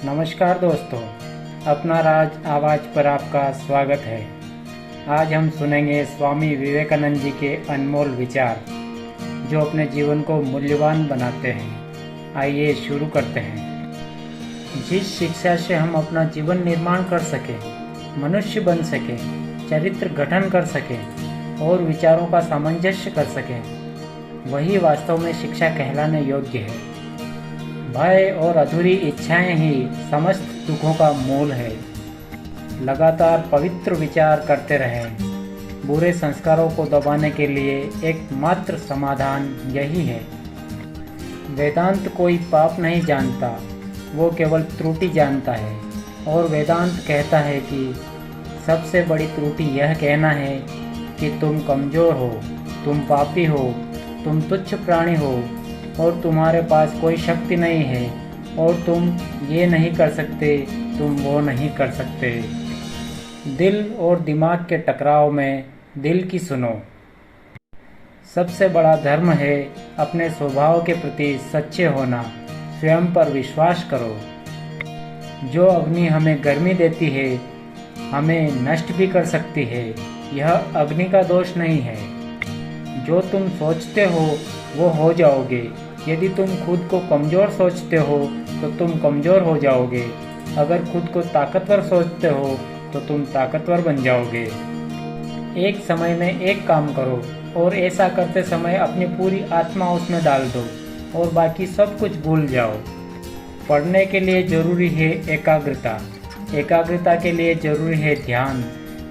नमस्कार दोस्तों, अपना राज आवाज़ पर आपका स्वागत है। आज हम सुनेंगे स्वामी विवेकानंद जी के अनमोल विचार जो अपने जीवन को मूल्यवान बनाते हैं। आइए शुरू करते हैं। जिस शिक्षा से हम अपना जीवन निर्माण कर सकें, मनुष्य बन सकें, चरित्र गठन कर सकें और विचारों का सामंजस्य कर सकें, वही वास्तव में शिक्षा कहलाने योग्य है। भय और अधूरी इच्छाएं ही समस्त दुखों का मूल है। लगातार पवित्र विचार करते रहें। बुरे संस्कारों को दबाने के लिए एकमात्र समाधान यही है। वेदांत कोई पाप नहीं जानता, वो केवल त्रुटि जानता है। और वेदांत कहता है कि सबसे बड़ी त्रुटि यह कहना है कि तुम कमज़ोर हो, तुम पापी हो, तुम तुच्छ प्राणी हो और तुम्हारे पास कोई शक्ति नहीं है और तुम ये नहीं कर सकते, तुम वो नहीं कर सकते। दिल और दिमाग के टकराव में दिल की सुनो। सबसे बड़ा धर्म है अपने स्वभाव के प्रति सच्चे होना। स्वयं पर विश्वास करो। जो अग्नि हमें गर्मी देती है, हमें नष्ट भी कर सकती है। यह अग्नि का दोष नहीं है। जो तुम सोचते हो वो हो जाओगे। यदि तुम खुद को कमज़ोर सोचते हो तो तुम कमज़ोर हो जाओगे। अगर खुद को ताकतवर सोचते हो तो तुम ताकतवर बन जाओगे। एक समय में एक काम करो और ऐसा करते समय अपनी पूरी आत्मा उसमें डाल दो और बाकी सब कुछ भूल जाओ। पढ़ने के लिए जरूरी है एकाग्रता। एकाग्रता के लिए जरूरी है ध्यान।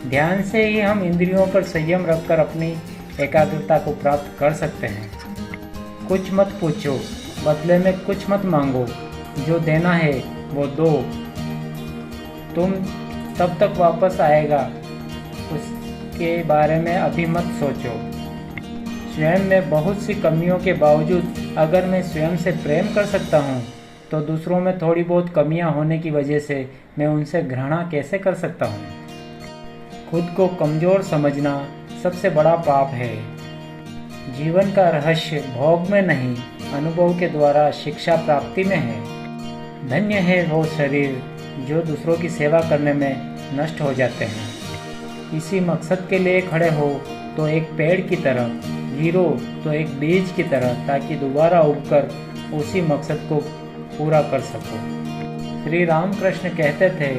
ध्यान से ही हम इंद्रियों पर संयम रखकर अपनी एकाग्रता को प्राप्त कर सकते हैं। कुछ मत पूछो, बदले में कुछ मत मांगो। जो देना है वो दो। तुम तब तक वापस आएगा, उसके बारे में अभी मत सोचो। स्वयं में बहुत सी कमियों के बावजूद अगर मैं स्वयं से प्रेम कर सकता हूँ तो दूसरों में थोड़ी बहुत कमियाँ होने की वजह से मैं उनसे घृणा कैसे कर सकता हूँ। खुद को कमज़ोर समझना सबसे बड़ा पाप है। जीवन का रहस्य भोग में नहीं, अनुभव के द्वारा शिक्षा प्राप्ति में है। धन्य है वो शरीर जो दूसरों की सेवा करने में नष्ट हो जाते हैं। इसी मकसद के लिए खड़े हो तो एक पेड़ की तरह, गिरो तो एक बीज की तरह, ताकि दोबारा उगकर उसी मकसद को पूरा कर सको। श्री रामकृष्ण कहते थे,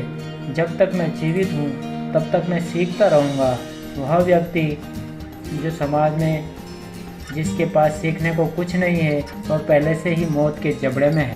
जब तक मैं जीवित हूँ तब तक मैं सीखता रहूँगा। वह व्यक्ति जो समाज में जिसके पास सीखने को कुछ नहीं है और पहले से ही मौत के जबड़े में है।